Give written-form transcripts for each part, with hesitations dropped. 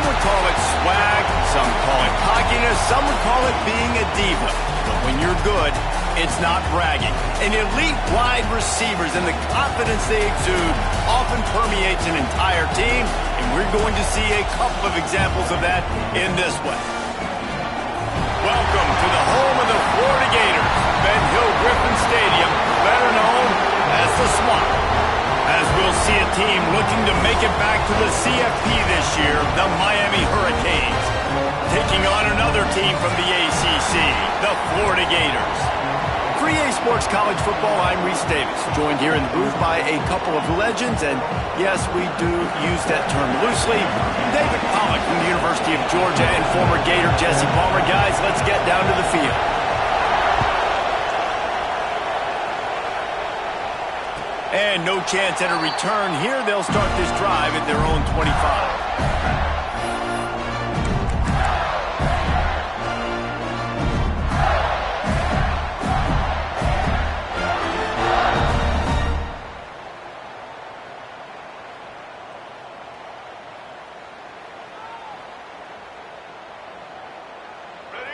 Some would call it swag, some call it cockiness, some would call it being a diva. But when you're good, it's not bragging. And elite wide receivers and the confidence they exude often permeates an entire team, and we're going to see a couple of examples of that in this one. Welcome to the home of the Florida Gators, Ben Hill Griffin Stadium, better known as the Swamp. As we'll see a team looking to make it back to the CFP this year, the Miami Hurricanes, taking on another team from the ACC, the Florida Gators. For EA Sports College Football, I'm Reese Davis, joined here in the booth by a couple of legends, and yes, we do use that term loosely. David Pollack from the University of Georgia and former Gator Jesse Palmer. Guys, let's get down to the field. And no chance at a return here. They'll start this drive at their own 25.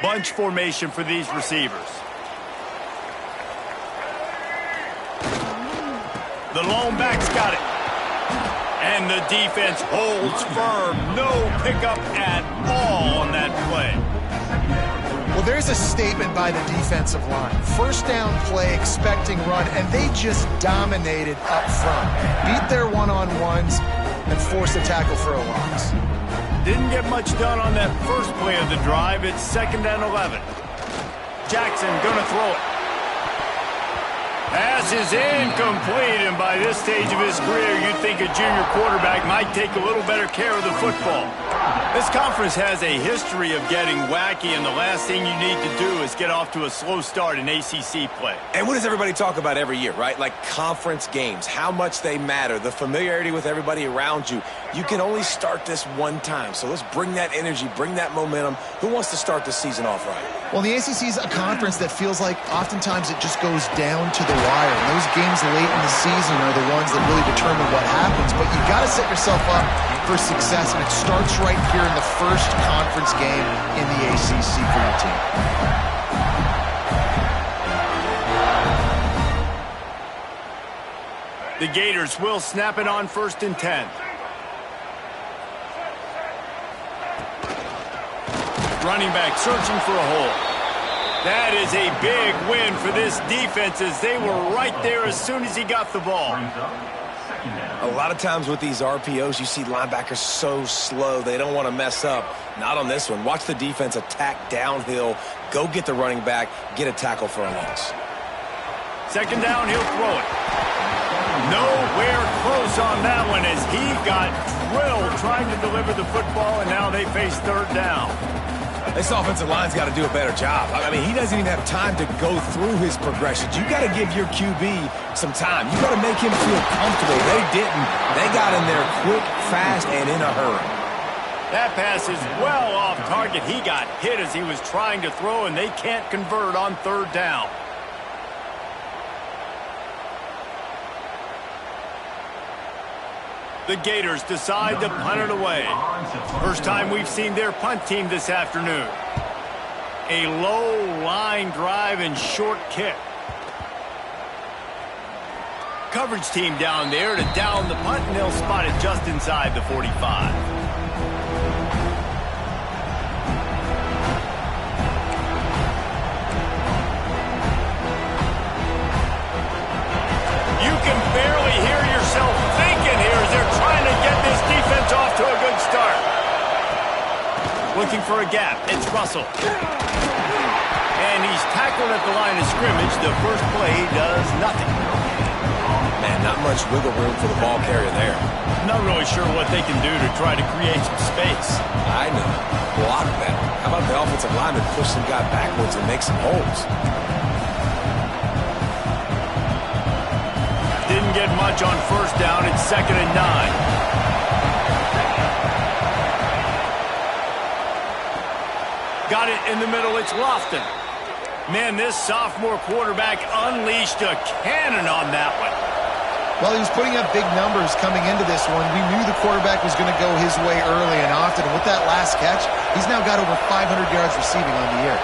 Bunch formation for these receivers. The lone back's got it. And the defense holds firm. No pickup at all on that play. Well, there's a statement by the defensive line. First down play, expecting run, and they just dominated up front. Beat their one-on-ones and forced a tackle for a loss. Didn't get much done on that first play of the drive. It's 2nd and 11. Jackson gonna throw it. Pass is incomplete, and by this stage of his career, you'd think a junior quarterback might take a little better care of the football. This conference has a history of getting wacky, and the last thing you need to do is get off to a slow start in ACC play. And what does everybody talk about every year, right? Like conference games, how much they matter, the familiarity with everybody around you. You can only start this one time, so let's bring that energy, bring that momentum. Who wants to start the season off right? Well, the ACC is a conference that feels like oftentimes it just goes down to the wire. And those games late in the season are the ones that really determine what happens. But you got to set yourself up for success, and it starts right here in the first conference game in the ACC for your team. The Gators will snap it on 1st and 10. Running back searching for a hole. That is a big win for this defense, as they were right there as soon as he got the ball. A lot of times with these RPOs, you see linebackers so slow, they don't want to mess up. Not on this one. Watch the defense attack downhill, go get the running back, get a tackle for a loss. 2nd down, he'll throw it. Nowhere close on that one, as he got drilled trying to deliver the football, and now they face 3rd down. This offensive line's got to do a better job. I mean, he doesn't even have time to go through his progressions. You got to give your QB some time. You got to make him feel comfortable. They didn't. They got in there quick, fast, and in a hurry. That pass is well off target. He got hit as he was trying to throw, and they can't convert on 3rd down. The Gators decide to punt it away. First time we've seen their punt team this afternoon. A low line drive and short kick. Coverage team down there to down the punt, and they'll spot it just inside the 45. You can barely hear yourself thinking here as they're trying to get this defense off to a good start. Looking for a gap. It's Russell. And he's tackled at the line of scrimmage. The first play does nothing. Man, not much wiggle room for the ball carrier there. Not really sure what they can do to try to create some space. I know. Block better. How about the offensive lineman push some guy backwards and make some holes? Didn't get much on 1st down. It's 2nd and 9. Got it in the middle. It's Lofton. Man, this sophomore quarterback unleashed a cannon on that one. Well, he was putting up big numbers coming into this one. We knew the quarterback was going to go his way early and often. And with that last catch, he's now got over 500 yards receiving on the year.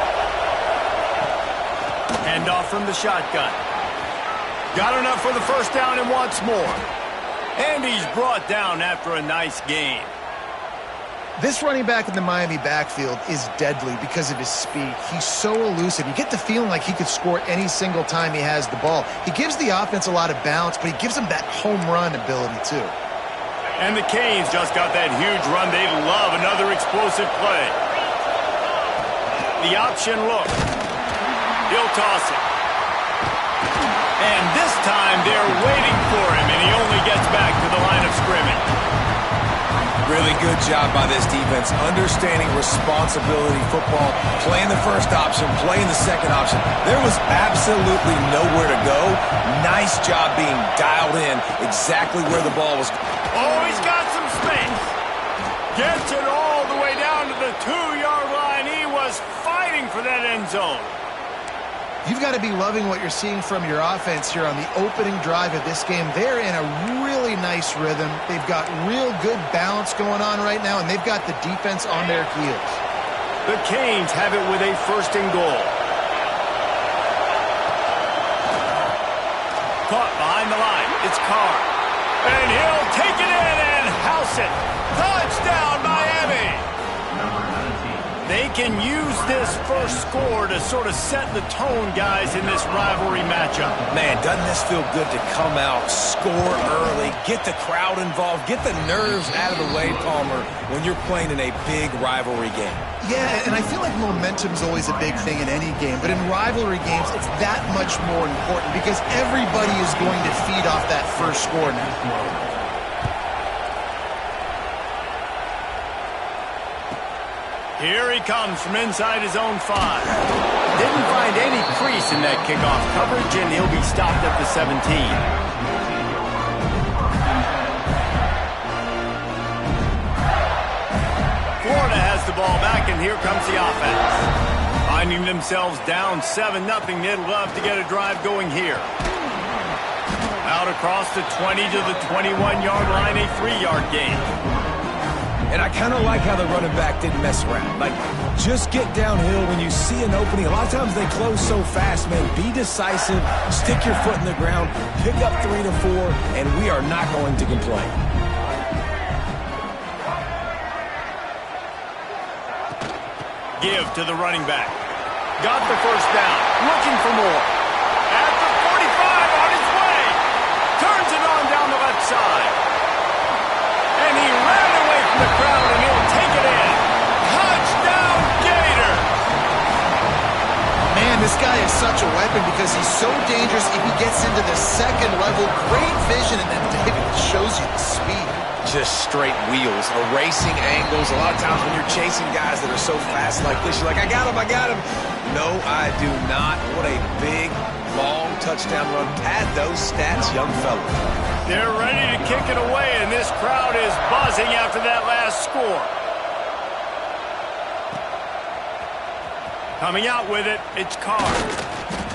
Handoff from the shotgun. Got enough for the first down and wants more. And he's brought down after a nice gain. This running back in the Miami backfield is deadly because of his speed. He's so elusive. You get the feeling like he could score any single time he has the ball. He gives the offense a lot of balance, but he gives them that home run ability too. And the Canes just got that huge run. They love another explosive play. The option look. He'll toss it. And this time they're waiting for him, and he only gets back to the line of scrimmage. Really good job by this defense, understanding responsibility football, playing the first option, playing the second option. There was absolutely nowhere to go. Nice job being dialed in exactly where the ball was. Oh, he's got some space. Gets it all the way down to the 2-yard line. He was fighting for that end zone. You've got to be loving what you're seeing from your offense here on the opening drive of this game. They're in a really nice rhythm. They've got real good balance going on right now, and they've got the defense on their heels. The Canes have it with a 1st and goal. Caught behind the line. It's Carr. And he'll take it in and house it. Touchdown, Miami! They can use this first score to sort of set the tone, guys, in this rivalry matchup. Man, doesn't this feel good to come out, score early, get the crowd involved, get the nerves out of the way, Palmer, when you're playing in a big rivalry game. Yeah, and I feel like momentum's always a big thing in any game, but in rivalry games, it's that much more important because everybody is going to feed off that first score now. Here he comes from inside his own 5. Didn't find any crease in that kickoff coverage, and he'll be stopped at the 17. Florida has the ball back, and here comes the offense. Finding themselves down 7-0, they'd love to get a drive going here. Out across the 20 to the 21-yard line, a 3-yard gain. And I kind of like how the running back didn't mess around. Like, just get downhill when you see an opening. A lot of times they close so fast, man. Be decisive, stick your foot in the ground, pick up 3 to 4, and we are not going to complain. Give to the running back. Got the first down. Looking for more. At the 45, on his way. Turns it on down the left side. And he ran away from the crowd, and he'll take it in. Touchdown, Gator! Man, this guy is such a weapon because he's so dangerous if he gets into the second level. Great vision, and then David shows you the speed. Just straight wheels, erasing angles. A lot of times when you're chasing guys that are so fast like this, you're like, I got him, I got him. No, I do not. What a big, long touchdown run. Pad those stats, young fella. They're ready to kick it away, and this crowd is buzzing after that last score. Coming out with it, it's Carr.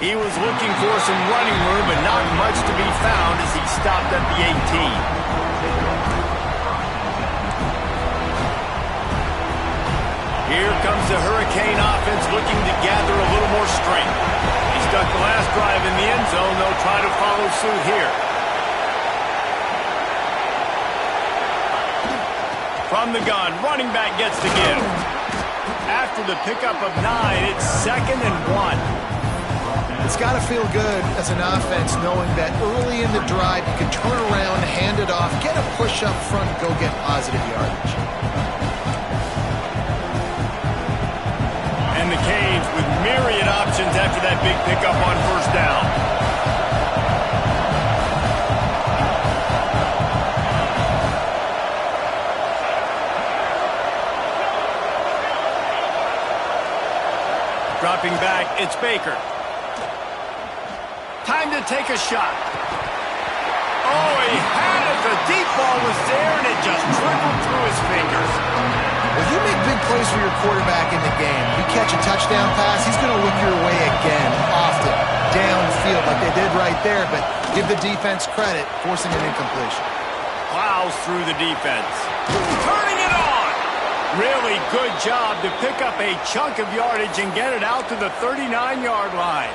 He was looking for some running room, but not much to be found as he stopped at the 18. Here comes the Hurricane offense looking to gather a little more strength. He stuck the last drive in the end zone. They'll try to follow suit here. From the gun, running back gets the give. After the pickup of 9, it's 2nd and 1. It's got to feel good as an offense knowing that early in the drive you can turn around, hand it off, get a push up front, and go get positive yardage. And the Canes with myriad options after that big pickup on first down. Dropping back, it's Baker. Time to take a shot. Oh, he had it. The deep ball was there, and it just trickled through his fingers. Well, you make big plays for your quarterback in the game. You catch a touchdown pass, he's going to look your way again, often. downfield like they did right there, but give the defense credit, forcing an incompletion. Plows through the defense. Turning it on! Really good job to pick up a chunk of yardage and get it out to the 39-yard line.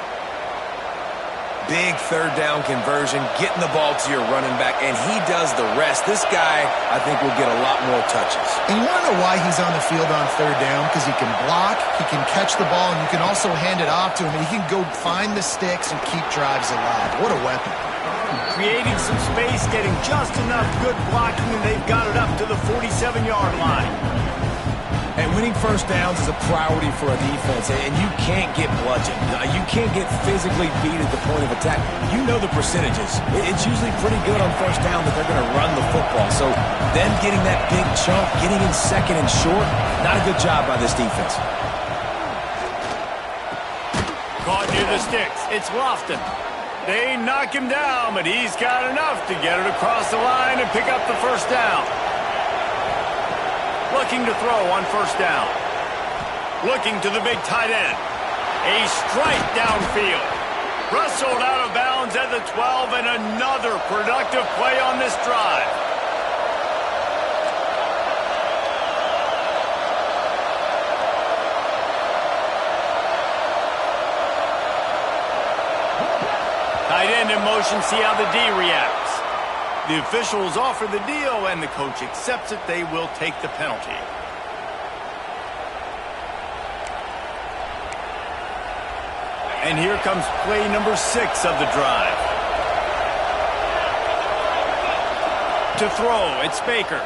Big third down conversion, getting the ball to your running back, and he does the rest. This guy, I think, will get a lot more touches. And you want to know why he's on the field on third down? Because he can block, he can catch the ball, and you can also hand it off to him, and he can go find the sticks and keep drives alive. What a weapon. Creating some space, getting just enough good blocking, and they've got it up to the 47-yard line. And winning first downs is a priority for a defense, and you can't get bludgeoned. You can't get physically beat at the point of attack. You know the percentages. It's usually pretty good on first down that they're going to run the football. So them getting that big chunk, getting in second and short, not a good job by this defense. Caught near the sticks. It's Lofton. They knock him down, but he's got enough to get it across the line and pick up the first down. Looking to throw on first down. Looking to the big tight end. A strike downfield. Wrestled out of bounds at the 12, and another productive play on this drive. Tight end in motion, see how the D reacts. The officials offer the deal, and the coach accepts it. They will take the penalty. And here comes play number 6 of the drive. To throw, it's Baker.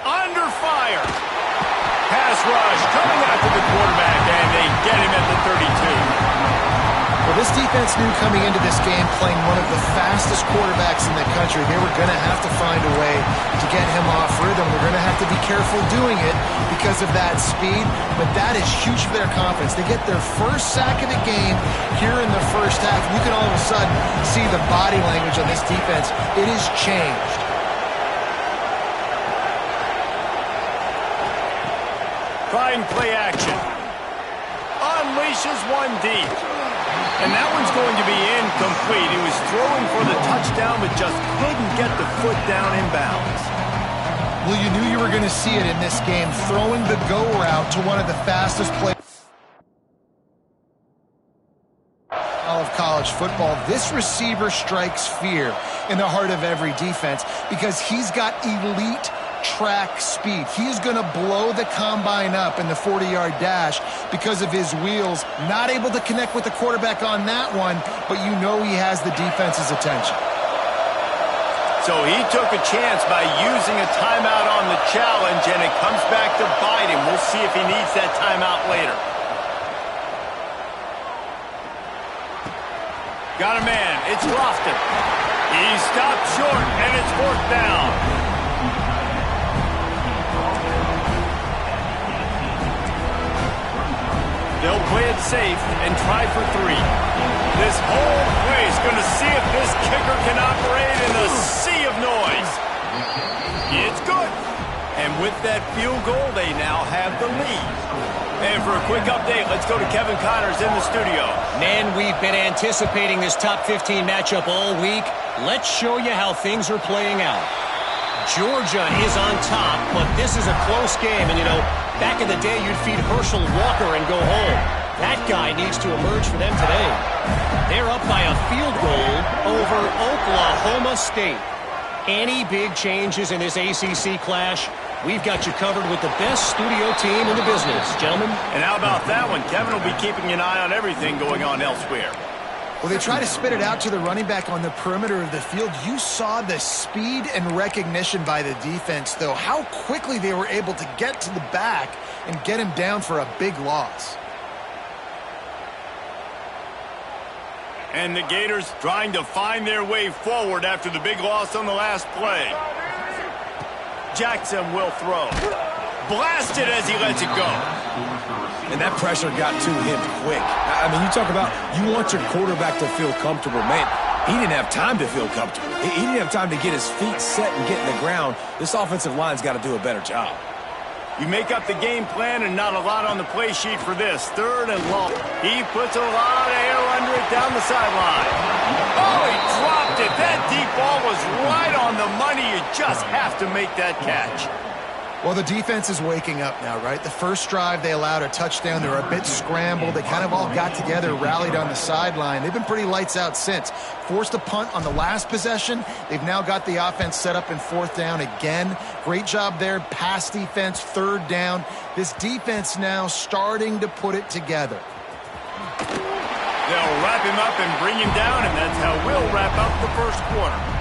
Under fire. Pass rush coming after the quarterback, and they get him at the 32. Well, this defense knew coming into this game, playing one of the fastest quarterbacks in the country, they were going to have to find a way to get him off rhythm. They're going to have to be careful doing it because of that speed, but that is huge for their confidence. They get their first sack of the game here in the first half. You can all of a sudden see the body language on this defense. It has changed. Trying play action. Unleashes one deep. And that one's going to be incomplete. He was throwing for the touchdown, but just couldn't get the foot down in bounds. Well, you knew you were going to see it in this game, throwing the go route to one of the fastest players of college football. This receiver strikes fear in the heart of every defense because he's got elite track speed. He's going to blow the combine up in the 40-yard dash because of his wheels. Not able to connect with the quarterback on that one, but you know he has the defense's attention. So he took a chance by using a timeout on the challenge, and it comes back to bite him. We'll see if he needs that timeout later. Got a man. It's Lofton. He stopped short, and it's 4th down. They'll play it safe and try for 3. This whole place going to see if this kicker can operate in the sea of noise. It's good. And with that field goal, they now have the lead. And for a quick update, let's go to Kevin Connors in the studio. Man, we've been anticipating this top 15 matchup all week. Let's show you how things are playing out. Georgia is on top, but this is a close game. And, you know, back in the day, you'd feed Herschel Walker and go home. That guy needs to emerge for them today. They're up by a field goal over Oklahoma State. Any big changes in this ACC clash, we've got you covered with the best studio team in the business, gentlemen. And how about that one? Kevin will be keeping an eye on everything going on elsewhere. Well, they try to spit it out to the running back on the perimeter of the field. You saw the speed and recognition by the defense, though, how quickly they were able to get to the back and get him down for a big loss. And the Gators trying to find their way forward after the big loss on the last play. Jackson will throw. Blasted as he lets it go. And that pressure got to him quick. I mean, you talk about you want your quarterback to feel comfortable. Man, he didn't have time to feel comfortable. He didn't have time to get his feet set and get in the ground. This offensive line's got to do a better job. You make up the game plan and not a lot on the play sheet for this. Third and long. He puts a lot of air under it down the sideline. Oh, he dropped it. That deep ball was right on the money. You just have to make that catch. Well, the defense is waking up now, right? The first drive, they allowed a touchdown. They were a bit scrambled. They kind of all got together, rallied on the sideline. They've been pretty lights out since. Forced a punt on the last possession. They've now got the offense set up in fourth down again. Great job there. Pass defense, third down. This defense now starting to put it together. They'll wrap him up and bring him down, and that's how we'll wrap up the first quarter.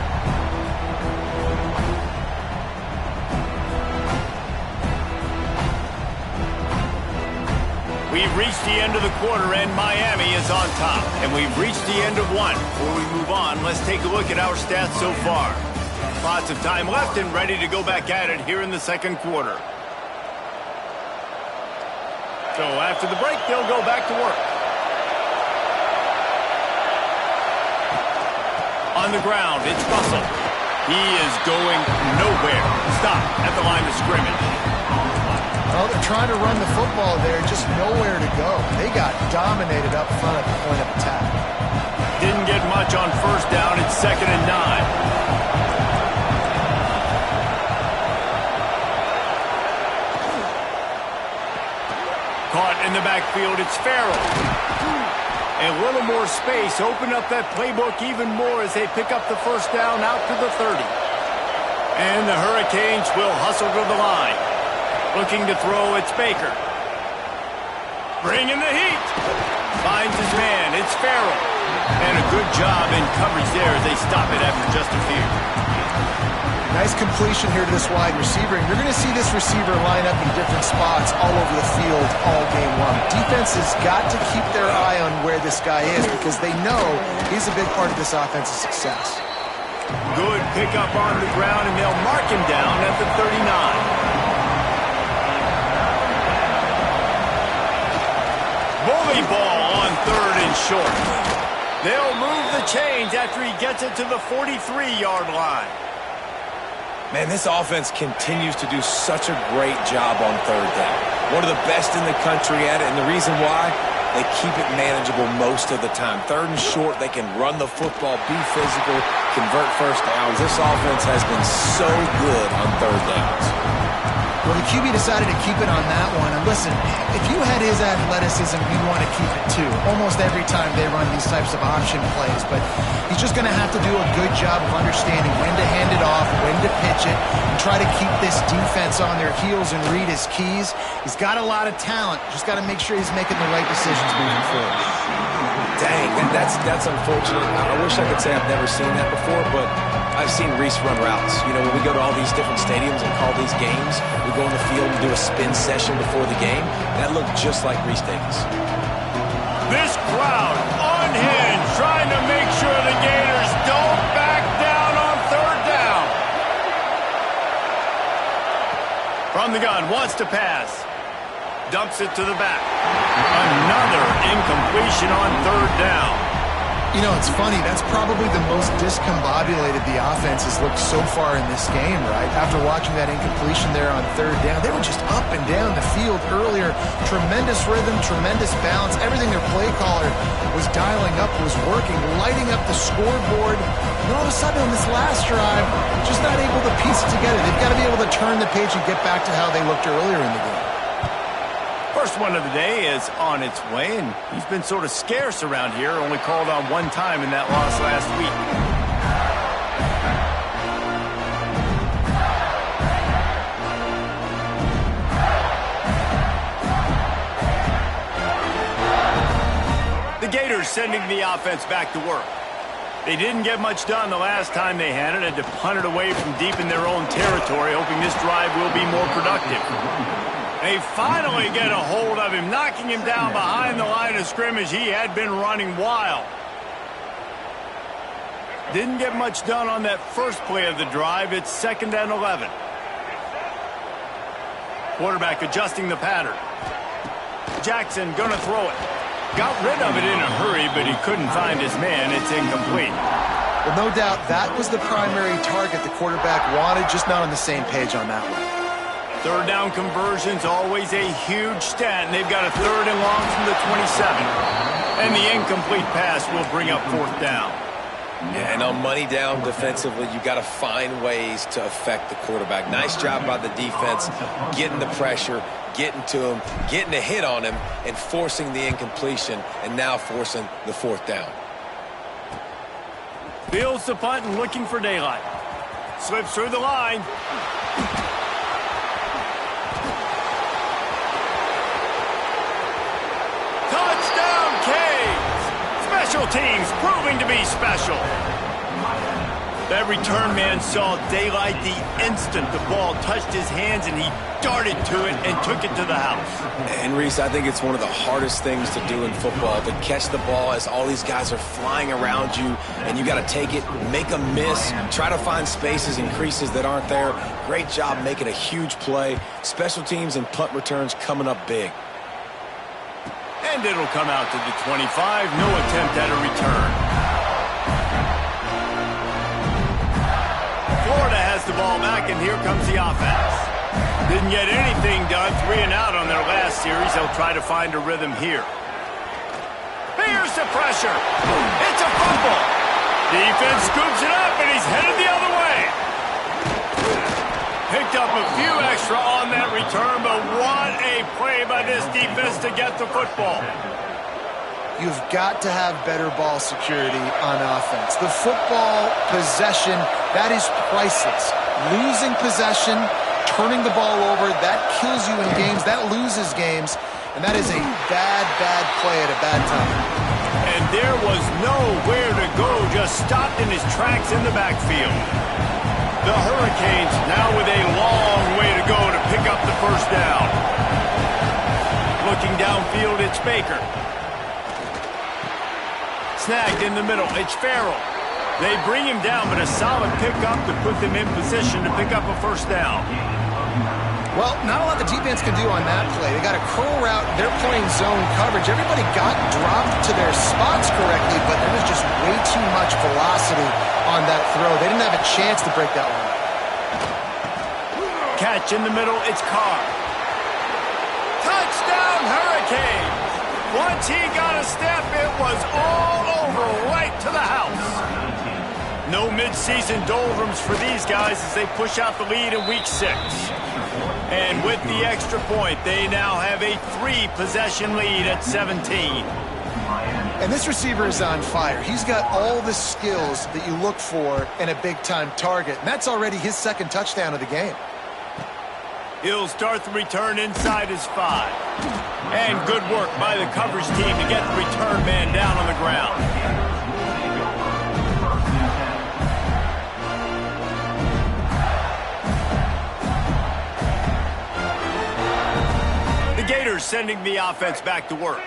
We've reached the end of the quarter, and Miami is on top. And we've reached the end of one. Before we move on, let's take a look at our stats so far. Lots of time left and ready to go back at it here in the second quarter. So after the break, they'll go back to work. On the ground, it's Russell. He is going nowhere. Stop at the line of scrimmage. Well, they're trying to run the football there, just nowhere to go. They got dominated up front at the point of attack. Didn't get much on first down. It's 2nd and 9. Caught in the backfield, it's Farrell. A little more space, open up that playbook even more as they pick up the first down out to the 30. And the Hurricanes will hustle to the line. Looking to throw, it's Baker. Bringing the heat. Finds his man, it's Farrell. And a good job in coverage there as they stop it after just a few. Nice completion here to this wide receiver. And you're going to see this receiver line up in different spots all over the field all game long. Defense has got to keep their eye on where this guy is because they know he's a big part of this offense's success. Good pickup on the ground, and they'll mark him down at the 39. Bully ball on 3rd and short. They'll move the chains after he gets it to the 43-yard line. Man, this offense continues to do such a great job on third down. One of the best in the country at it, and the reason why, they keep it manageable most of the time. 3rd and short, they can run the football, be physical, convert first downs. This offense has been so good on third downs. Well, the QB decided to keep it on that one. And listen, if you had his athleticism, you'd want to keep it too. Almost every time they run these types of option plays. But he's just going to have to do a good job of understanding when to hand it off, when to pitch it, and try to keep this defense on their heels and read his keys. He's got a lot of talent. Just got to make sure he's making the right decisions moving forward. Dang, that's unfortunate. I wish I could say I've never seen that before, but I've seen Reese run routes. You know, when we go to all these different stadiums and call these games, we go on the field and do a spin session before the game. That looked just like Reese Davis. This crowd unhinged, trying to make sure the Gators don't back down on 3rd down. From the gun, wants to pass. Dumps it to the back. Another incompletion on 3rd down. You know, it's funny. That's probably the most discombobulated the offense has looked so far in this game, right? After watching that incompletion there on 3rd down, they were just up and down the field earlier. Tremendous rhythm, tremendous balance. Everything their play caller was dialing up was working, lighting up the scoreboard. And all of a sudden on this last drive, just not able to piece it together. They've got to be able to turn the page and get back to how they looked earlier in the game. First one of the day is on its way, and he's been sort of scarce around here, only called on one time in that loss last week. The Gators sending the offense back to work. They didn't get much done the last time they had it, had to punt it away from deep in their own territory, hoping this drive will be more productive. They finally get a hold of him, knocking him down behind the line of scrimmage. He had been running wild. Didn't get much done on that first play of the drive. It's 2nd and 11. Quarterback adjusting the pattern. Jackson gonna throw it. Got rid of it in a hurry, but he couldn't find his man. It's incomplete. Well, no doubt that was the primary target the quarterback wanted, just not on the same page on that one. Third down conversion's always a huge stat, and they've got a 3rd and long from the 27. And the incomplete pass will bring up 4th down. Yeah, and on money down defensively, you got to find ways to affect the quarterback. Nice job by the defense, getting the pressure, getting to him, getting a hit on him, and forcing the incompletion, and now forcing the 4th down. Fields the punt and looking for daylight. Slips through the line. Touchdown, Canes! Special teams proving to be special. That return man saw daylight the instant the ball touched his hands, and he darted to it and took it to the house. And, Reese, I think it's one of the hardest things to do in football, to catch the ball as all these guys are flying around you, and you got to take it, make a miss, try to find spaces and creases that aren't there. Great job making a huge play. Special teams and punt returns coming up big. And it'll come out to the 25. No attempt at a return. Florida has the ball back, and here comes the offense. Didn't get anything done, 3 and out on their last series. They'll try to find a rhythm here. Here's the pressure. It's a fumble. Defense scoops it up, and he's headed the other way. Picked up a few extra on that return, but what a play by this defense to get the football. You've got to have better ball security on offense. The football possession, that is priceless. Losing possession, turning the ball over, that kills you in games, that loses games, and that is a bad, bad play at a bad time. And there was nowhere to go, just stopped in his tracks in the backfield. The Hurricanes now with a long way to go to pick up the 1st down. Looking downfield, it's Baker. Snagged in the middle, it's Farrell. They bring him down, but a solid pickup to put them in position to pick up a 1st down. Well, not a lot the defense can do on that play. They got a curl route. They're playing zone coverage. Everybody got dropped to their spots correctly, but there was just way too much velocity on that throw. They didn't have a chance to break that one. Catch in the middle, it's Carr. Touchdown, Hurricanes! Once he got a step, it was all over right to the house. No midseason doldrums for these guys as they push out the lead in Week 6. And with the extra point, they now have a 3-possession lead at 17. And this receiver is on fire. He's got all the skills that you look for in a big-time target. And that's already his 2nd touchdown of the game. He'll start the return inside his 5. And good work by the coverage team to get the return man down on the ground. The Gators sending the offense back to work.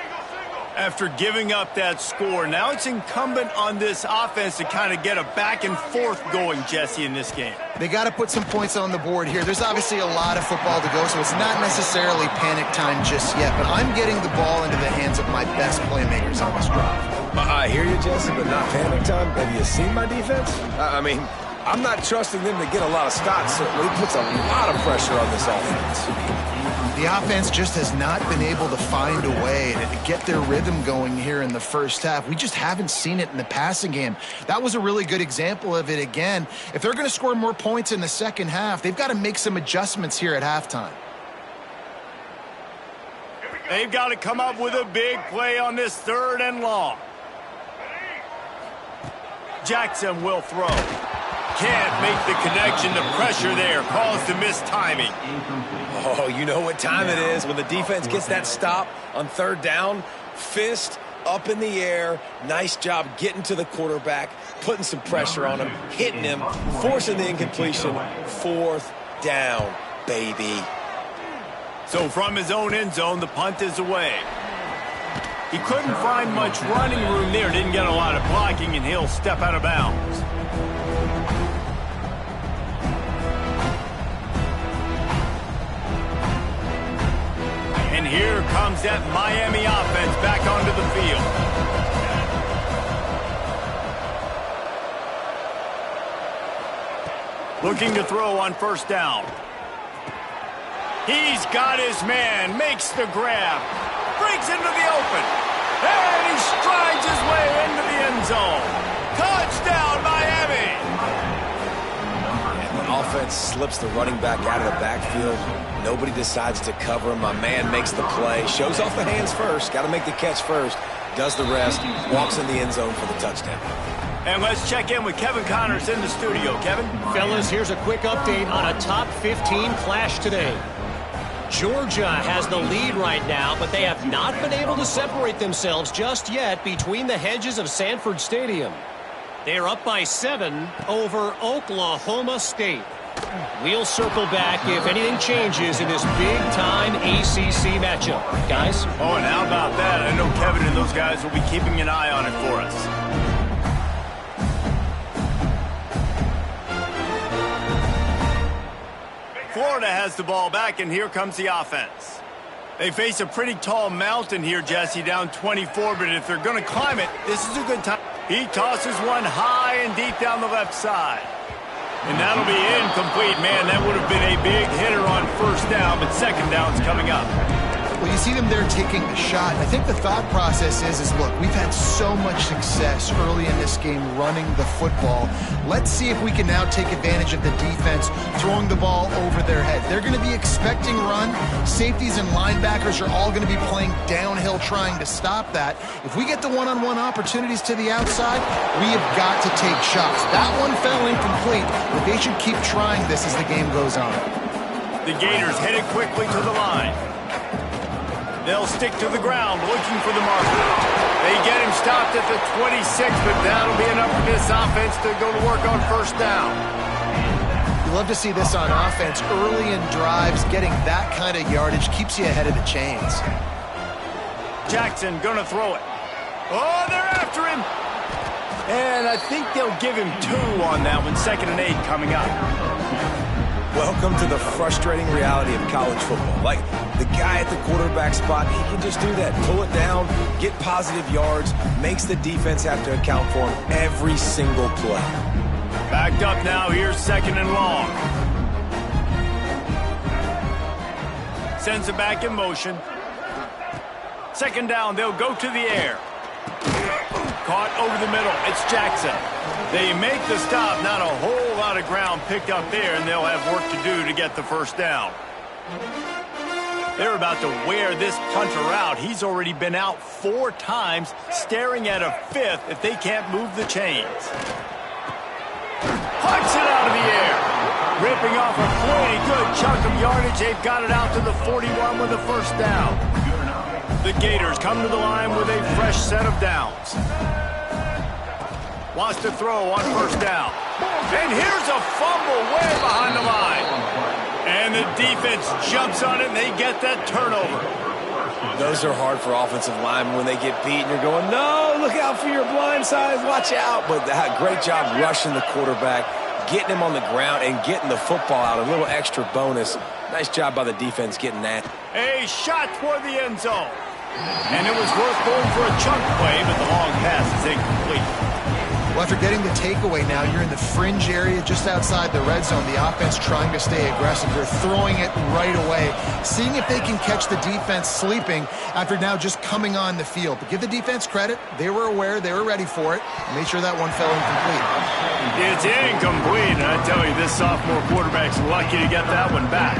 After giving up that score, now it's incumbent on this offense to kind of get a back and forth going, Jesse, in this game. They got to put some points on the board here. There's obviously a lot of football to go, so it's not necessarily panic time just yet, but I'm getting the ball into the hands of my best playmakers on this drive. I hear you, Jesse, but not panic time. Have you seen my defense? I mean, I'm not trusting them to get a lot of stops, so it puts a lot of pressure on this offense. The offense just has not been able to find a way to get their rhythm going here in the 1st half. We just haven't seen it in the passing game. That was a really good example of it again. If they're going to score more points in the 2nd half, they've got to make some adjustments here at halftime. They've got to come up with a big play on this 3rd and long. Jackson will throw. Can't make the connection. The pressure there caused the missed timing. Oh, you know what time it is when the defense gets that stop on 3rd down. Fist up in the air. Nice job getting to the quarterback, putting some pressure on him, hitting him, forcing the incompletion. 4th down, baby. So from his own end zone, the punt is away. He couldn't find much running room there. Didn't get a lot of blocking, and he'll step out of bounds. And here comes that Miami offense back onto the field. Looking to throw on 1st down. He's got his man, makes the grab, breaks into the open, and he strides his way into the end zone. Touchdown, Miami! And the offense slips the running back out of the backfield. Nobody decides to cover him. My man makes the play, shows off the hands first, got to make the catch first, does the rest, walks in the end zone for the touchdown. And let's check in with Kevin Connors in the studio. Kevin? Fellas, here's a quick update on a top 15 clash today. Georgia has the lead right now, but they have not been able to separate themselves just yet between the hedges of Sanford Stadium. They are up by 7 over Oklahoma State. We'll circle back if anything changes in this big-time ACC matchup. Guys? Oh, and how about that? I know Kevin and those guys will be keeping an eye on it for us. Florida has the ball back, and here comes the offense. They face a pretty tall mountain here, Jesse, down 24, but if they're going to climb it, this is a good time. He tosses one high and deep down the left side. And that'll be incomplete. Man, that would have been a big hitter on first down, but second down's coming up. Well, you see them there taking the shot. I think the thought process is look, we've had so much success early in this game running the football. Let's see if we can now take advantage of the defense throwing the ball over their head. They're going to be expecting run. Safeties and linebackers are all going to be playing downhill trying to stop that. If we get the one-on-one opportunities to the outside, we have got to take shots. That one fell incomplete, but they should keep trying this as the game goes on. The Gators headed quickly to the line. They'll stick to the ground, looking for the marker. They get him stopped at the 26, but that'll be enough for this offense to go to work on first down. You love to see this on offense. Early in drives, getting that kind of yardage keeps you ahead of the chains. Jackson gonna throw it. Oh, they're after him. And I think they'll give him 2 on that one. 2nd and 8 coming up. Welcome to the frustrating reality of college football. Like, the guy at the quarterback spot, he can just do that. Pull it down, get positive yards, makes the defense have to account for him every single play. Backed up now, here's 2nd and long. Sends it back in motion. 2nd down, they'll go to the air. Caught over the middle, it's Jackson. They make the stop, not a whole lot of ground picked up there, and they'll have work to do to get the first down. They're about to wear this punter out. He's already been out 4 times, staring at a 5th if they can't move the chains. Punts it out of the air. Ripping off a pretty good chunk of yardage. They've got it out to the 41 with a first down. The Gators come to the line with a fresh set of downs. Wants to throw on first down. And here's a fumble way behind the line. And the defense jumps on it, and they get that turnover. Those are hard for offensive linemen when they get beat, and you're going, no, look out for your blind side, watch out. But great job rushing the quarterback, getting him on the ground, and getting the football out. A little extra bonus. Nice job by the defense getting that. A shot toward the end zone. And it was worth going for a chunk play, but the long pass is incomplete. Well, after getting the takeaway now, you're in the fringe area just outside the red zone. The offense trying to stay aggressive. They're throwing it right away, seeing if they can catch the defense sleeping after now just coming on the field. But give the defense credit. They were aware. They were ready for it. Made sure that one fell incomplete. It's incomplete, and I tell you, this sophomore quarterback's lucky to get that one back.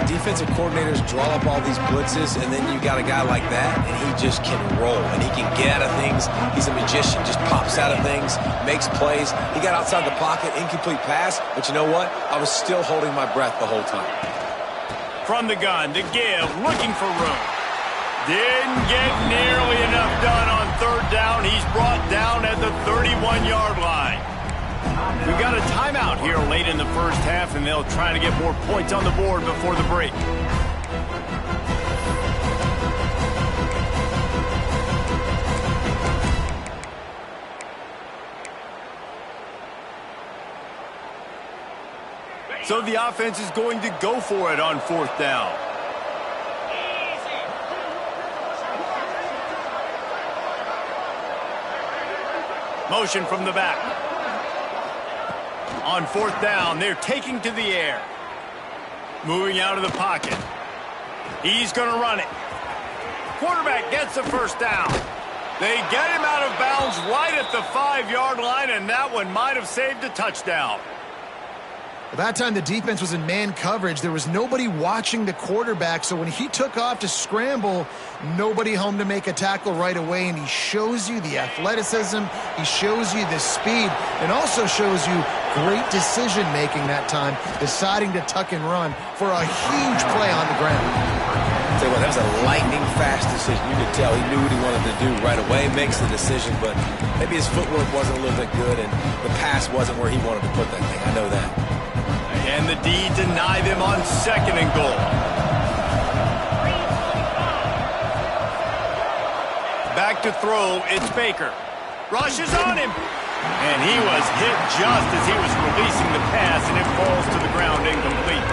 Defensive coordinators draw up all these blitzes, and then you got a guy like that, and he just can roll, and he can get out of things. He's a magician, just pops out of things, makes plays. He got outside the pocket, incomplete pass, but you know what? I was still holding my breath the whole time. From the gun to give, looking for room. Didn't get nearly enough done on 3rd down. He's brought down at the 31-yard line. We've got a timeout here late in the first half, and they'll try to get more points on the board before the break. So the offense is going to go for it on 4th down. Motion from the back. On 4th down, they're taking to the air. Moving out of the pocket. He's going to run it. Quarterback gets the first down. They get him out of bounds right at the 5-yard line, and that one might have saved a touchdown. At that time, the defense was in man coverage. There was nobody watching the quarterback, so when he took off to scramble, nobody home to make a tackle right away, and he shows you the athleticism, he shows you the speed, and also shows you great decision-making that time, deciding to tuck and run for a huge play on the ground. Tell you what, that was a lightning-fast decision. You could tell he knew what he wanted to do right away, makes the decision, but maybe his footwork wasn't a little bit good, and the pass wasn't where he wanted to put that thing. I know that. And the D deny them on 2nd and goal. Back to throw, it's Baker. Rushes on him. And he was hit just as he was releasing the pass, and it falls to the ground incomplete.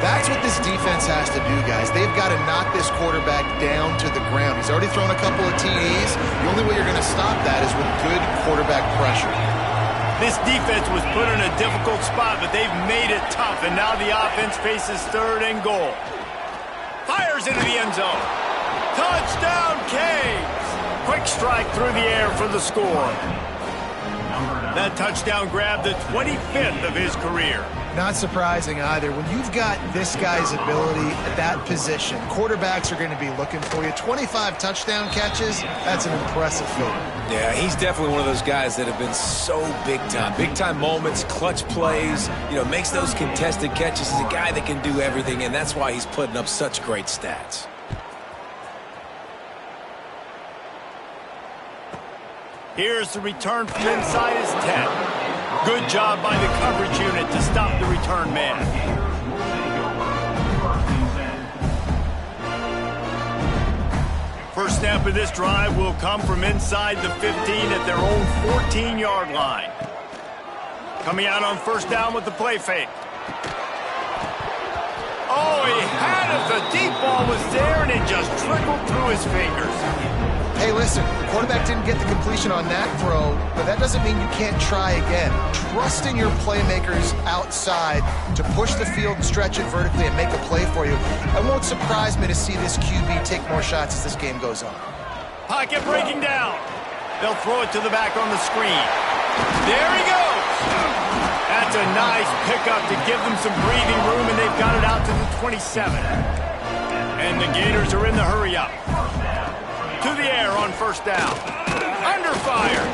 That's what this defense has to do, guys. They've got to knock this quarterback down to the ground. He's already thrown a couple of TDs. The only way you're going to stop that is with good quarterback pressure. This defense was put in a difficult spot, but they've made it tough, and now the offense faces 3rd and goal. Fires into the end zone. Touchdown, Canes! Quick strike through the air for the score. That touchdown grabbed the 25th of his career. Not surprising either. When you've got this guy's ability at that position, quarterbacks are going to be looking for you. 25 touchdown catches, that's an impressive feat. Yeah, he's definitely one of those guys that have been so big time. Big time moments, clutch plays, makes those contested catches. He's a guy that can do everything, and that's why he's putting up such great stats. Here's the return from inside his 10. Good job by the coverage unit to stop the return man. First snap of this drive will come from inside the 15 at their own 14-yard line. Coming out on 1st down with the play fake. Oh, he had it. The deep ball was there, and it just trickled through his fingers. Hey, listen, the quarterback didn't get the completion on that throw, but that doesn't mean you can't try again. Trust in your playmakers outside to push the field and stretch it vertically and make a play for you. It won't surprise me to see this QB take more shots as this game goes on. Pocket breaking down. They'll throw it to the back on the screen. There he goes. That's a nice pickup to give them some breathing room, and they've got it out to the 27. And the Gators are in the hurry-up. To the air on 1st down. Under fire.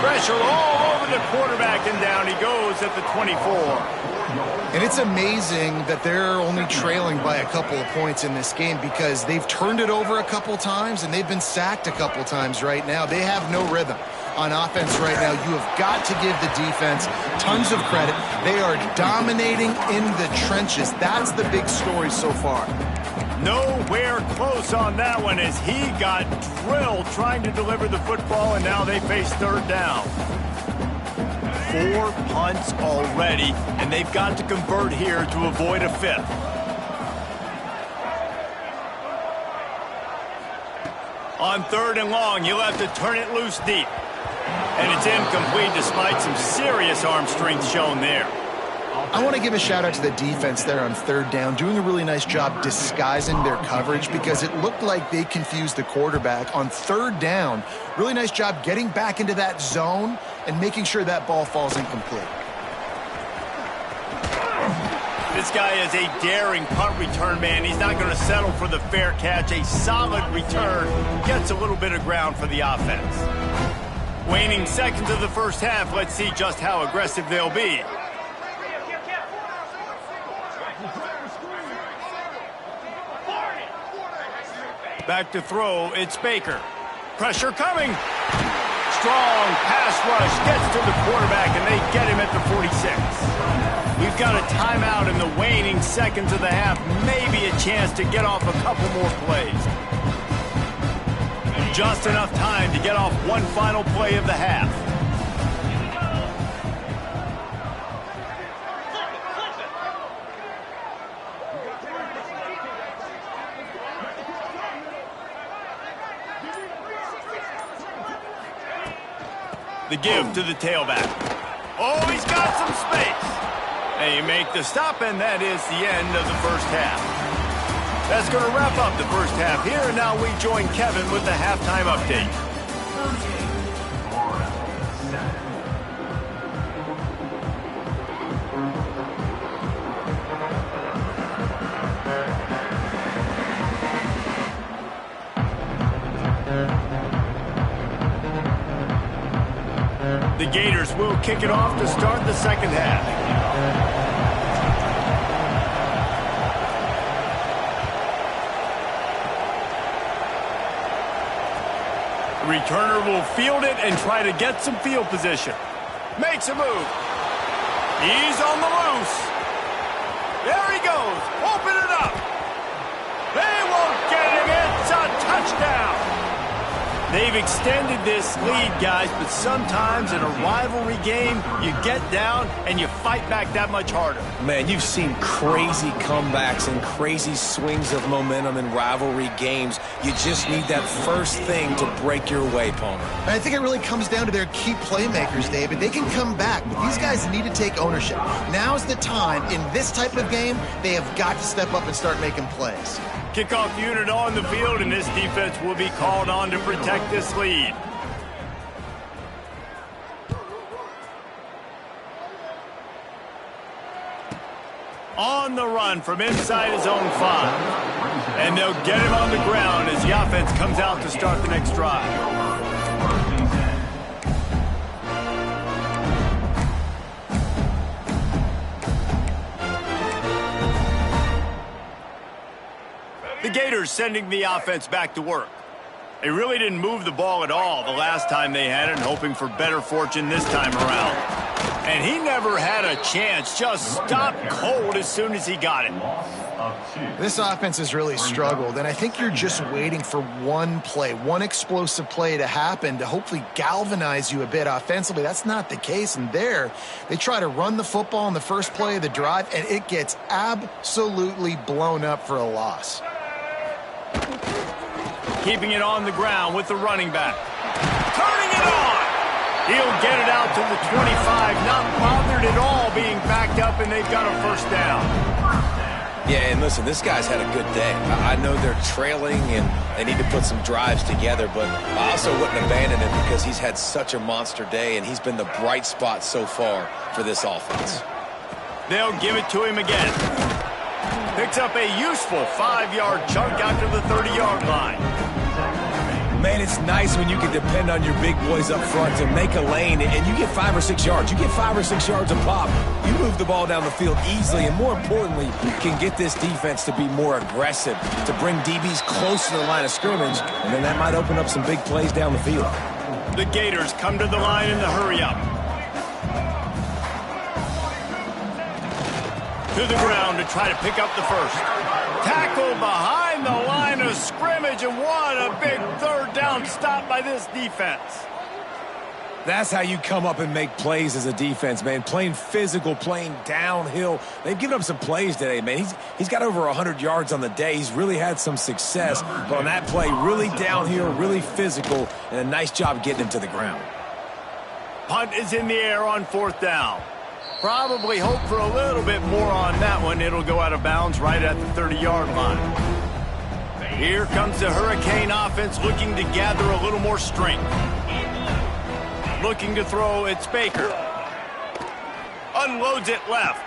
Pressure all over the quarterback, and down he goes at the 24. And it's amazing that they're only trailing by a couple of points in this game because they've turned it over a couple times and they've been sacked a couple times right now. They have no rhythm on offense right now. You have got to give the defense tons of credit. They are dominating in the trenches. That's the big story so far. Nowhere close on that one as he got drilled trying to deliver the football, and now they face 3rd down. 4 punts already, and they've got to convert here to avoid a 5th. On 3rd and long, you'll have to turn it loose deep. And it's incomplete despite some serious arm strength shown there. I want to give a shout-out to the defense there on 3rd down, doing a really nice job disguising their coverage because it looked like they confused the quarterback. On 3rd down, really nice job getting back into that zone and making sure that ball falls incomplete. This guy is a daring punt return man. He's not going to settle for the fair catch. A solid return gets a little bit of ground for the offense. Waning seconds of the 1st half. Let's see just how aggressive they'll be. Back to throw, it's Baker. Pressure coming. Strong pass rush gets to the quarterback, and they get him at the 46. We've got a timeout in the waning seconds of the half. Maybe a chance to get off a couple more plays. Just enough time to get off one final play of the half. The give to the tailback. Oh, he's got some space. And you make the stop, and that is the end of the first half. That's going to wrap up the first half here, and now we join Kevin with the halftime update. The Gators will kick it off to start the second half. The returner will field it and try to get some field position. Makes a move. He's on the loose. There he goes. Open it up. They won't get him. It's a touchdown. They've extended this lead, guys, but sometimes in a rivalry game, you get down and you fight back that much harder. Man, you've seen crazy comebacks and crazy swings of momentum in rivalry games. You just need that first thing to break your way, Palmer. And I think it really comes down to their key playmakers, David. They can come back, but these guys need to take ownership. Now's the time. In this type of game, they have got to step up and start making plays. Kickoff unit on the field, and this defense will be called on to protect this lead. On the run from inside his own 5. And they'll get him on the ground as the offense comes out to start the next drive. The Gators sending the offense back to work. They really didn't move the ball at all the last time they had it, hoping for better fortune this time around. And he never had a chance, just stopped cold as soon as he got it. This offense has really struggled, and I think you're just waiting for one play, one explosive play to happen to hopefully galvanize you a bit offensively. That's not the case, and there they try to run the football in the first play of the drive, and it gets absolutely blown up for a loss. Keeping it on the ground with the running back. Turning it on! He'll get it out to the 25, not bothered at all being backed up, and they've got a first down. Yeah, and listen, this guy's had a good day. I know they're trailing and they need to put some drives together, but I also wouldn't abandon it because he's had such a monster day, and he's been the bright spot so far for this offense. They'll give it to him again. Picks up a useful 5-yard chunk out to the 30-yard line. Man, it's nice when you can depend on your big boys up front to make a lane, and you get 5 or 6 yards. You get 5 or 6 yards a pop. You move the ball down the field easily, and more importantly, can get this defense to be more aggressive, to bring DBs close to the line of scrimmage, and then that might open up some big plays down the field. The Gators come to the line in the hurry-up. To the ground to try to pick up the first. Tackled behind the line of scrimmage, and what a big third down stop by this defense. That's how you come up and make plays as a defense, man. Playing physical, playing downhill. They've given up some plays today, man. He's got over 100 yards on the day. He's really had some success. But on that play, really downhill, really physical, and a nice job getting him to the ground. Punt is in the air on 4th down. Probably hope for a little bit more on that one. It'll go out of bounds right at the 30-yard line. Here comes the Hurricane offense looking to gather a little more strength. Looking to throw, it's Baker. Unloads it left.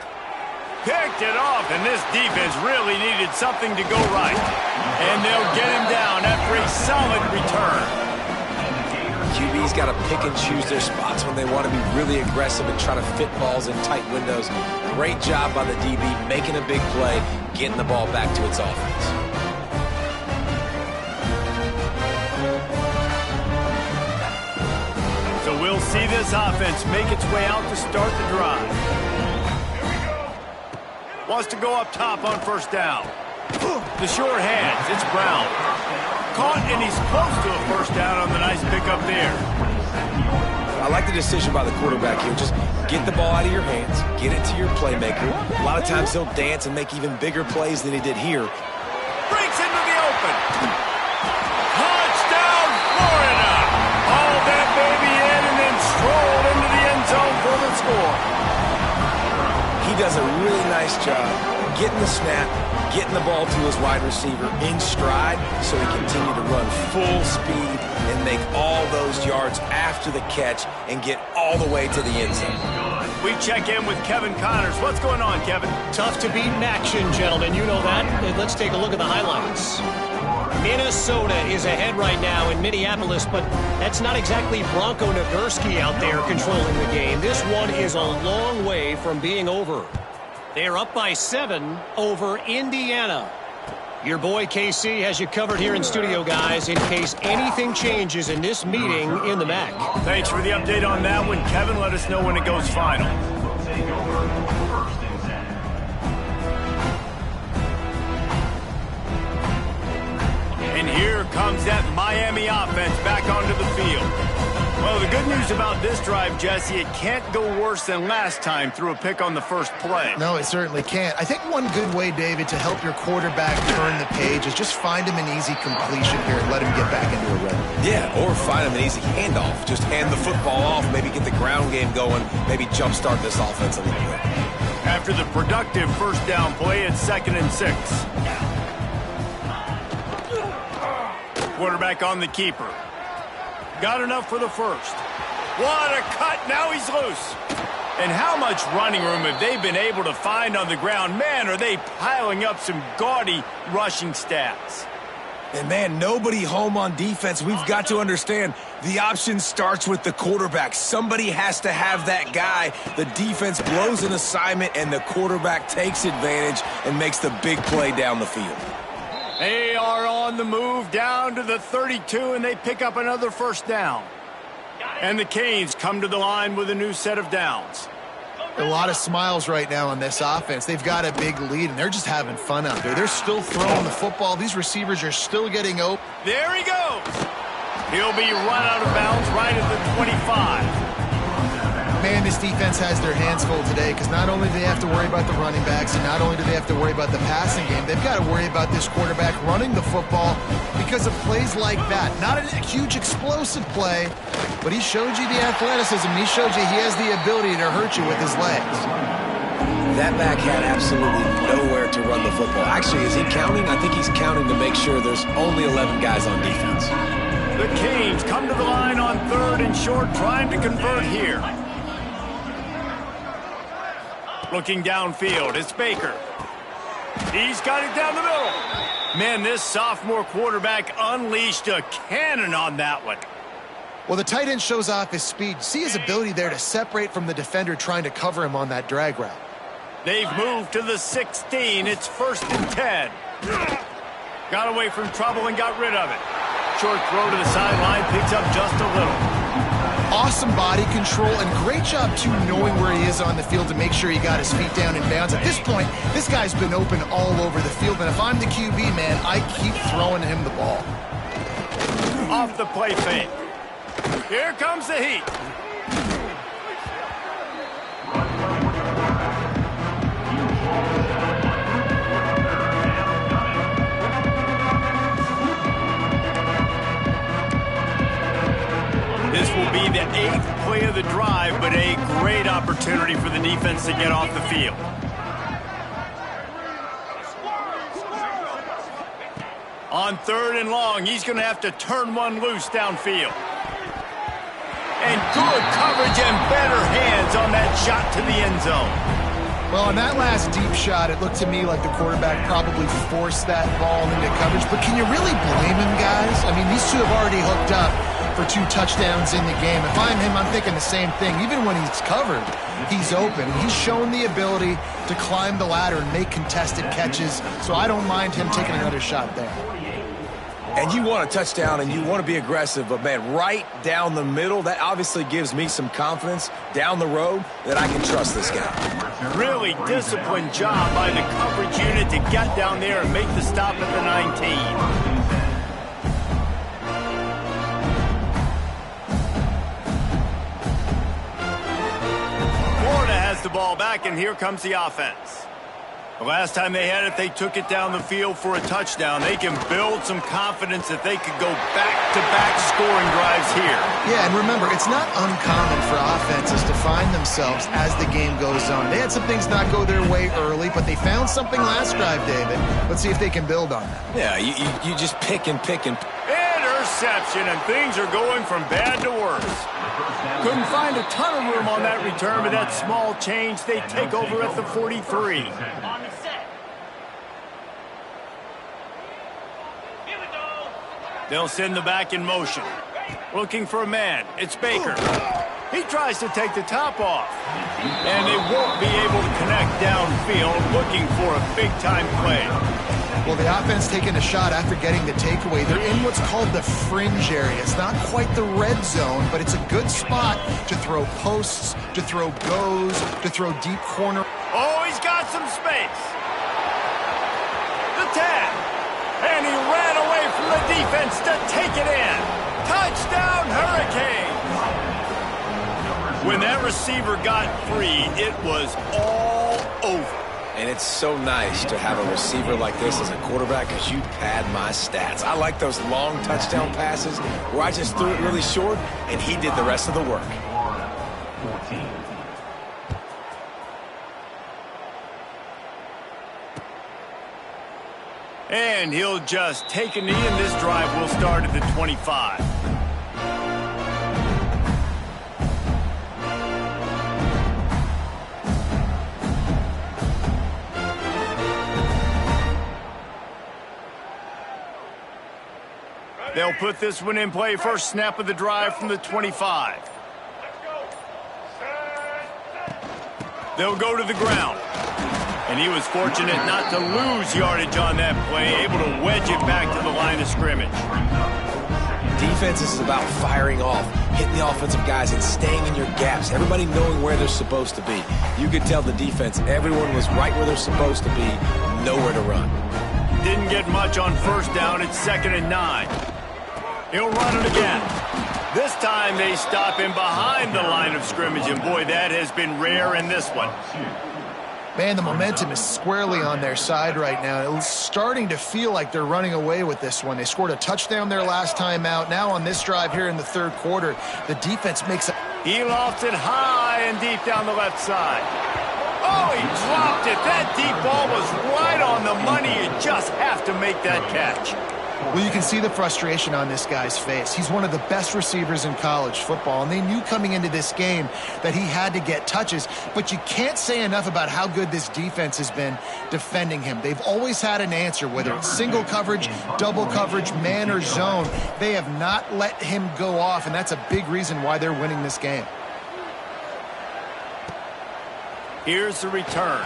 Picked it off, and this defense really needed something to go right. And they'll get him down after a solid return. QB's got to pick and choose their spots when they want to be really aggressive and try to fit balls in tight windows. Great job by the DB, making a big play, getting the ball back to its offense. So we'll see this offense make its way out to start the drive. Wants to go up top on 1st down. The short hands, it's Brown. Caught, and he's close to a 1st down on the nice pickup there. I like the decision by the quarterback here. Just get the ball out of your hands, get it to your playmaker. A lot of times he'll dance and make even bigger plays than he did here. Breaks into the open. Touchdown, Florida. Hauled that baby in and then strolled into the end zone for the score. He does a really nice job getting the snap, getting the ball to his wide receiver in stride so he continue to run full speed and make all those yards after the catch and get all the way to the end zone. We check in with Kevin Connors. What's going on, Kevin? Tough to beat in action, gentlemen. You know that. And let's take a look at the highlights. Minnesota is ahead right now in Minneapolis, but that's not exactly Bronco Nagurski out there controlling the game. This one is a long way from being over. They're up by 7 over Indiana. Your boy KC has you covered here in studio, guys, in case anything changes in this meeting in the MAC. Thanks for the update on that one, Kevin. Let us know when it goes final. And here comes that Miami offense back onto the field. Well, the good news about this drive, Jesse, it can't go worse than last time through a pick on the first play. No, it certainly can't. I think one good way, David, to help your quarterback turn the page is just find him an easy completion here and let him get back into a rhythm. Yeah, or find him an easy handoff. Just hand the football off, maybe get the ground game going, maybe jumpstart this offense a little bit. After the productive first down play, it's 2nd and 6. Quarterback on the keeper. Got enough for the first. What a cut. Now he's loose. And how much running room have they been able to find on the ground? Man, are they piling up some gaudy rushing stats. And, man, nobody home on defense. We've got to understand the option starts with the quarterback. Somebody has to have that guy. The defense blows an assignment, and the quarterback takes advantage and makes the big play down the field. They are on the move down to the 32, and they pick up another first down. And the Canes come to the line with a new set of downs. A lot of smiles right now on this offense. They've got a big lead, and they're just having fun out there. They're still throwing the football. These receivers are still getting open. There he goes. He'll be run out of bounds right at the 25. Man, this defense has their hands full today because not only do they have to worry about the running backs and not only do they have to worry about the passing game, they've got to worry about this quarterback running the football because of plays like that. Not a huge explosive play, but he showed you the athleticism. He showed you he has the ability to hurt you with his legs. That back had absolutely nowhere to run the football. Actually, is he counting? I think he's counting to make sure there's only 11 guys on defense. The Canes come to the line on 3rd and short, trying to convert here. Looking downfield, it's Baker. He's got it down the middle. Man, this sophomore quarterback unleashed a cannon on that one. Well, the tight end shows off his speed. See his ability there to separate from the defender trying to cover him on that drag route. They've moved to the 16. It's 1st and 10. Got away from trouble and got rid of it. Short throw to the sideline, picks up just a little. Awesome body control and great job, too, knowing where he is on the field to make sure he got his feet down in bounds. At this point, this guy's been open all over the field, and if I'm the QB, man, I keep throwing him the ball. Off the play fake. Here comes the heat. This will be the 8th play of the drive, but a great opportunity for the defense to get off the field. On 3rd and long, he's going to have to turn one loose downfield. And good coverage and better hands on that shot to the end zone. Well, on that last deep shot, it looked to me like the quarterback probably forced that ball into coverage. But can you really blame him, guys? I mean, these two have already hooked up for 2 touchdowns in the game. If I'm him, I'm thinking the same thing. Even when he's covered, he's open. He's shown the ability to climb the ladder and make contested catches, so I don't mind him taking another shot there. And you want a touchdown and you want to be aggressive, but, man, right down the middle, that obviously gives me some confidence down the road that I can trust this guy. Really disciplined job by the coverage unit to get down there and make the stop at the 19. The ball back, and here comes the offense. The last time they had it, they took it down the field for a touchdown. They can build some confidence that they could go back-to-back scoring drives here. Yeah, and remember, it's not uncommon for offenses to find themselves as the game goes on. They had some things not go their way early, but they found something last drive, David. Let's see if they can build on that. Yeah, you just pick and pick and... Interception, and things are going from bad to worse. Couldn't find a ton of room on that return, but that small change, they take over at the 43. They'll send the back in motion. Looking for a man. It's Baker. He tries to take the top off. And they won't be able to connect downfield, looking for a big-time play. Well, the offense taking a shot after getting the takeaway. They're in what's called the fringe area. It's not quite the red zone, but it's a good spot to throw posts, to throw goes, to throw deep corner. Oh, he's got some space. The 10. And he ran away from the defense to take it in. Touchdown, Hurricanes. When that receiver got free, it was all over. And it's so nice to have a receiver like this as a quarterback because you pad my stats. I like those long touchdown passes where I just threw it really short and he did the rest of the work. And he'll just take a knee, and this drive will start at the 25. They'll put this one in play. First snap of the drive from the 25. They'll go to the ground. And he was fortunate not to lose yardage on that play, able to wedge it back to the line of scrimmage. Defense is about firing off, hitting the offensive guys and staying in your gaps, everybody knowing where they're supposed to be. You could tell the defense, everyone was right where they're supposed to be, nowhere to run. Didn't get much on first down. It's 2nd and 9. He'll run it again. This time they stop him behind the line of scrimmage, and boy, that has been rare in this one. Man, the momentum is squarely on their side right now. It's starting to feel like they're running away with this one. They scored a touchdown their last time out. Now on this drive here in the third quarter, the defense makes it. He lofts it high and deep down the left side. Oh, he dropped it. That deep ball was right on the money. You just have to make that catch. Well, you can see the frustration on this guy's face. He's one of the best receivers in college football, and they knew coming into this game that he had to get touches, but you can't say enough about how good this defense has been defending him. They've always had an answer, whether it's single coverage, double coverage, man or zone. They have not let him go off, and that's a big reason why they're winning this game. Here's the return.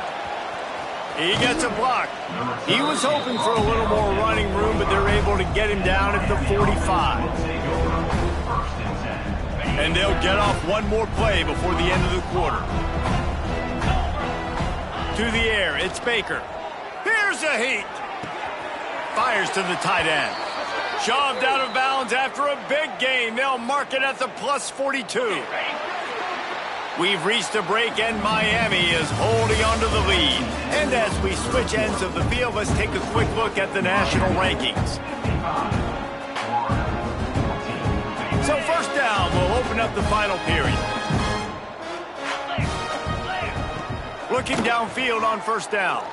He gets a block. He was hoping for a little more running room, but they're able to get him down at the 45. And they'll get off one more play before the end of the quarter. To the air, it's Baker. Here's a heat. Fires to the tight end. Shoved out of bounds after a big gain. They'll mark it at the plus 42. We've reached a break, and Miami is holding on to the lead. And as we switch ends of the field, let's take a quick look at the national rankings. So first down, we'll open up the final period. Looking downfield on first down.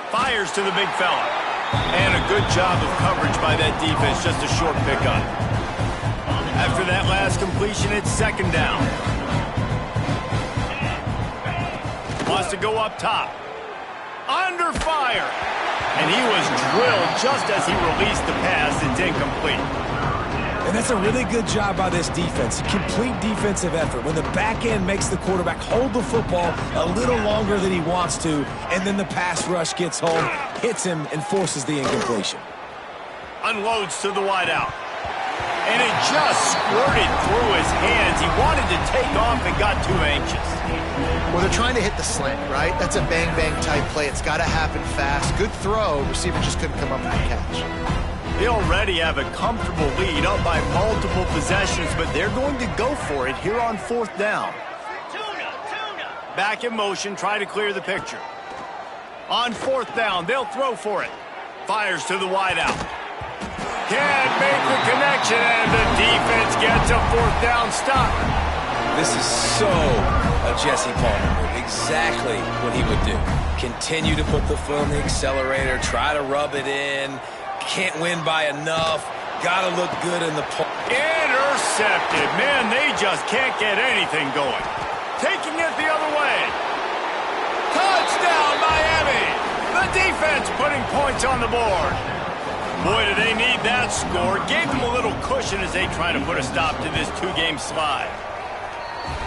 Fires to the big fella. And a good job of coverage by that defense, just a short pickup. After that last completion, it's 2nd down. Wants to go up top. Under fire. And he was drilled just as he released the pass. It's incomplete. And that's a really good job by this defense. Complete defensive effort. When the back end makes the quarterback hold the football a little longer than he wants to, and then the pass rush gets home, hits him, and forces the incompletion. Unloads to the wideout. And it just squirted through his hands. He wanted to take off and got too anxious. Well, they're trying to hit the slant, right? That's a bang-bang type play. It's got to happen fast. Good throw. Receiver just couldn't come up with the catch. They already have a comfortable lead up by multiple possessions, but they're going to go for it here on 4th down. Back in motion, try to clear the picture. On 4th down, they'll throw for it. Fires to the wideout. Can't make the connection, and the defense gets a 4th down stop. This is so a Jesse Palmer move. Exactly what he would do. Continue to put the foot on the accelerator, try to rub it in. Can't win by enough. Got to look good in the pull. Intercepted. Man, they just can't get anything going. Taking it the other way. Touchdown, Miami. The defense putting points on the board. Boy, do they need that score. Gave them a little cushion as they try to put a stop to this 2-game slide.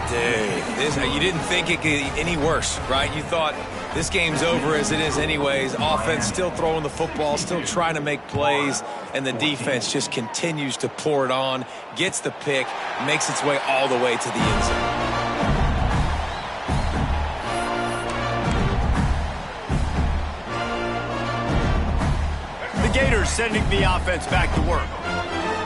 Dude, you didn't think it could get any worse, right? You thought this game's over as it is anyways. Offense still throwing the football, still trying to make plays, and the defense just continues to pour it on, gets the pick, makes its way all the way to the end zone. The Gators sending the offense back to work.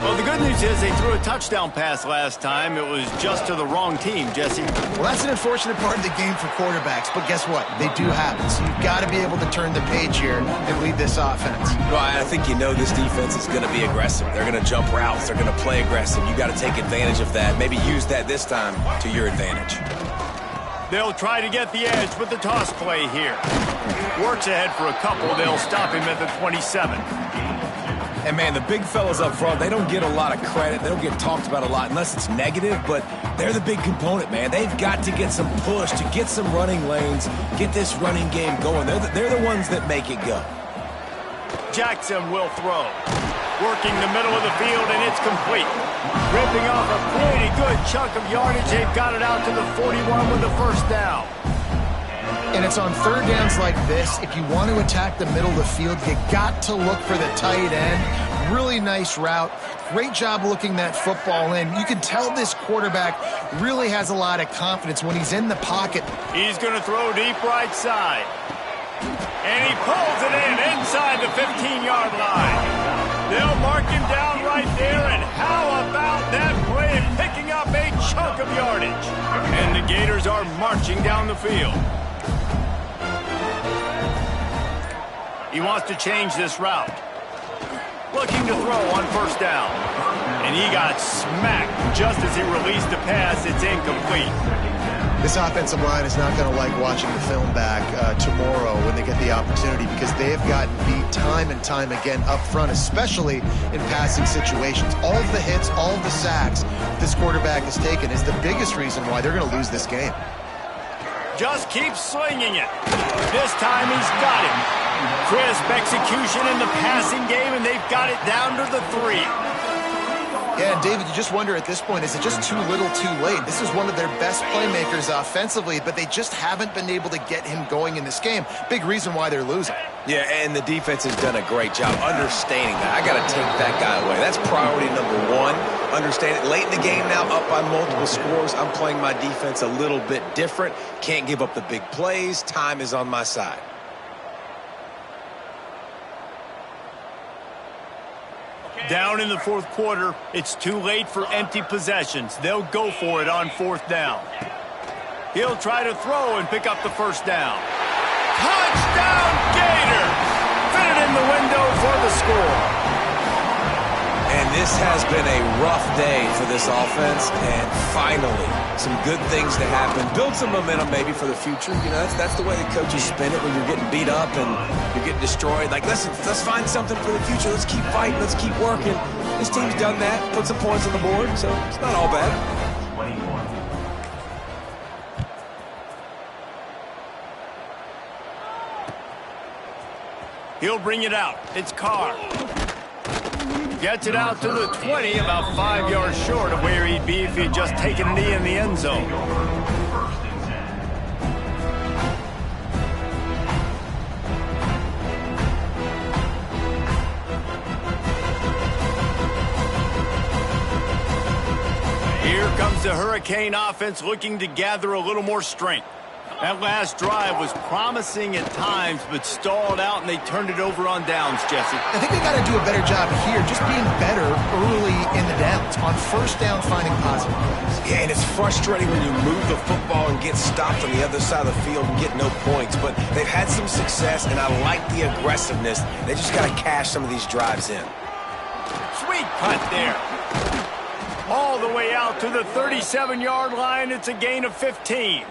Well, the good news is they threw a touchdown pass last time. It was just to the wrong team, Jesse. Well, that's an unfortunate part of the game for quarterbacks, but guess what? They do happen. So you've got to be able to turn the page here and lead this offense. Well, I think you know this defense is going to be aggressive. They're going to jump routes. They're going to play aggressive. You got to take advantage of that. Maybe use that this time to your advantage. They'll try to get the edge with the toss play here. Works ahead for a couple. They'll stop him at the 27. And, man, the big fellas up front, they don't get a lot of credit. They don't get talked about a lot unless it's negative, but they're the big component, man. They've got to get some push, to get some running lanes, get this running game going. They're the ones that make it go. Jackson will throw. Working the middle of the field, and it's complete. Ripping off a pretty good chunk of yardage. They've got it out to the 41 with the 1st down. And it's on 3rd downs like this. If you want to attack the middle of the field, you got to look for the tight end. Really nice route. Great job looking that football in. You can tell this quarterback really has a lot of confidence when he's in the pocket. He's going to throw deep right side. And he pulls it in inside the 15-yard line. They'll mark him down right there, and how about that play picking up a chunk of yardage? And the Gators are marching down the field. He wants to change this route. Looking to throw on 1st down. And he got smacked just as he released the pass. It's incomplete. This offensive line is not going to like watching the film back tomorrow when they get the opportunity, because they have gotten beat time and time again up front, especially in passing situations. All of the hits, all of the sacks this quarterback has taken is the biggest reason why they're going to lose this game. Just keep slinging it. This time he's got it. Crisp execution in the passing game, and they've got it down to the 3. Yeah, and David, you just wonder at this point, is it just too little too late? This is one of their best playmakers offensively, but they just haven't been able to get him going in this game. Big reason why they're losing. Yeah, and the defense has done a great job understanding that. I got to take that guy away. That's priority number 1. Understand it. Late in the game now, up by multiple scores. I'm playing my defense a little bit different. Can't give up the big plays. Time is on my side. Down in the 4th quarter, it's too late for empty possessions. They'll go for it on 4th down. He'll try to throw and pick up the 1st down. Touchdown, Gators! Fit it in the window for the score. And this has been a rough day for this offense, and finally, some good things to happen. Build some momentum maybe for the future. You know, that's the way the coaches spin it when you're getting beat up and you're getting destroyed. Like, listen, let's find something for the future. Let's keep fighting. Let's keep working. This team's done that, put some points on the board, so it's not all bad. He'll bring it out. It's Carr. Gets it out to the 20, about 5 yards short of where he'd be if he'd just taken a knee in the end zone. Here comes the Hurricane offense looking to gather a little more strength. That last drive was promising at times, but stalled out, and they turned it over on downs, Jesse. I think they got to do a better job here, just being better early in the downs. On first down, finding positive plays. Yeah, and it's frustrating when you move the football and get stopped on the other side of the field and get no points. But they've had some success, and I like the aggressiveness. They just got to cash some of these drives in. Sweet cut there. All the way out to the 37-yard line. It's a gain of 15.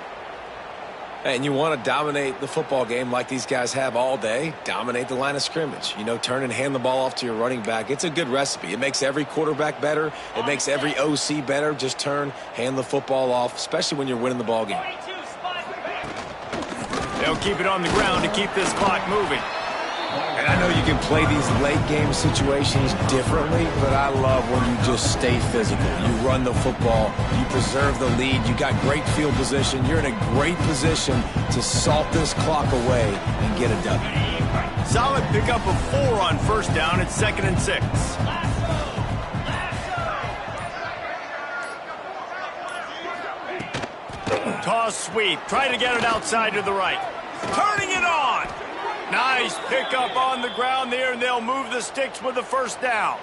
And you want to dominate the football game like these guys have all day. Dominate the line of scrimmage. You know, turn and hand the ball off to your running back. It's a good recipe. It makes every quarterback better. It makes every OC better. Just turn, hand the football off, especially when you're winning the ball game. They'll keep it on the ground to keep this clock moving. And I know you can play these late game situations differently, but I love when you just stay physical. You run the football, you preserve the lead, you got great field position, you're in a great position to salt this clock away and get a W. Solid pickup of 4 on first down. It's 2nd and 6. Toss sweep. Try to get it outside to the right. Turning it on. Nice pickup on the ground there, and they'll move the sticks with the first down.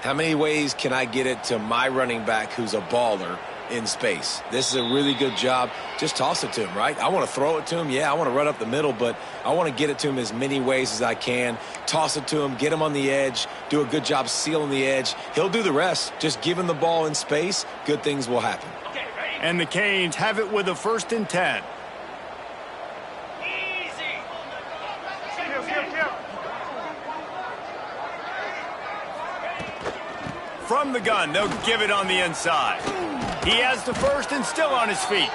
How many ways can I get it to my running back who's a baller in space? This is a really good job. Just toss it to him, right? I want to throw it to him. Yeah, I want to run up the middle, but I want to get it to him as many ways as I can. Toss it to him, get him on the edge, do a good job sealing the edge. He'll do the rest. Just give him the ball in space, good things will happen. And the Canes have it with a 1st and 10. From the gun, they'll give it on the inside. He has the first and still on his feet.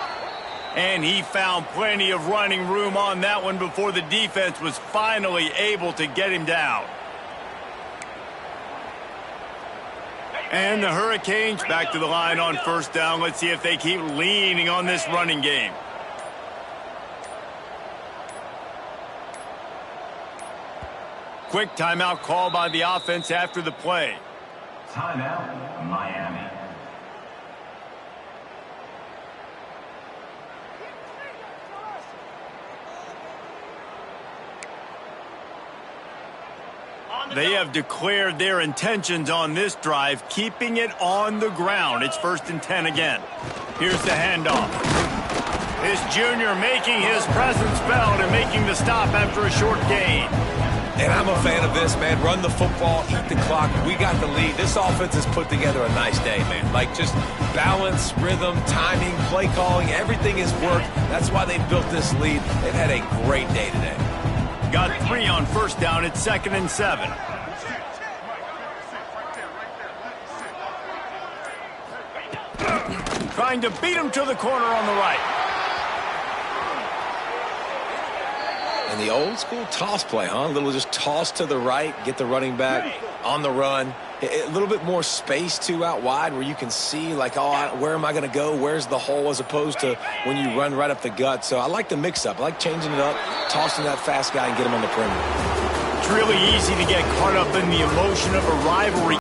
And he found plenty of running room on that one before the defense was finally able to get him down. And the Hurricanes back to the line on first down. Let's see if they keep leaning on this running game. Quick timeout call by the offense after the play. Timeout, Miami. They have declared their intentions on this drive, keeping it on the ground. It's 1st and 10 again. Here's the handoff. This junior making his presence felt and making the stop after a short gain. And I'm a fan of this, man. Run the football, eat the clock. We got the lead. This offense has put together a nice day, man. Like just balance, rhythm, timing, play calling, everything has worked. That's why they built this lead. They've had a great day today. Got 3 on first down. It's 2nd and 7. Trying to beat him to the corner on the right. And the old school toss play, huh? A little just toss to the right, get the running back on the run. A little bit more space, too, out wide where you can see, like, oh, where am I going to go? Where's the hole? As opposed to when you run right up the gut. So I like the mix-up. I like changing it up, tossing that fast guy and get him on the perimeter. It's really easy to get caught up in the emotion of a rivalry